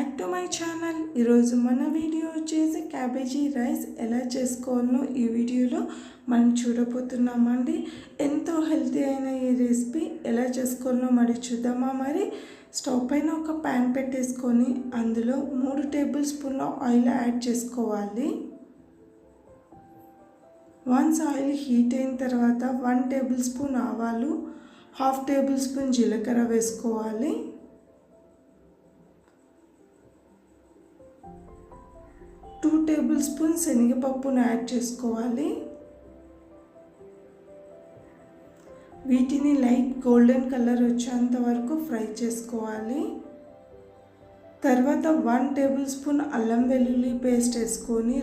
Back to my channel. ఈరోజు మన video వచ్చేసి క్యాబేజీ రైస్ ఎలా చేసుకోవాలో ఈ వీడియోలో మనం చూడబోతున్నామండి. ఎంతో హెల్తీ అయిన ఈ రెసిపీ ఎలా చేసుకోవాలో మరి చూద్దామా. మరి స్టవ్ పైన ఒక ప్యాన్ పెట్టేసుకొని అందులో 3 టేబుల్ స్పూన్ల ఆయిల్ యాడ్ చేసుకోవాలి. వన్స్ ఆయిల్ హీట్ అయిన తర్వాత 1 టేబుల్ స్పూన్ ఆవాలు, 1/2 టేబుల్ స్పూన్ జీలకర్ర వేసుకోవాలి. 2 టేబుల్ స్పూన్ శనగపప్పును యాడ్ చేసుకోవాలి. వీటిని లైట్ గోల్డెన్ కలర్ వచ్చేంత వరకు ఫ్రై చేసుకోవాలి. తర్వాత 1 టేబుల్ స్పూన్ అల్లం వెల్లుల్లి పేస్ట్ వేసుకొని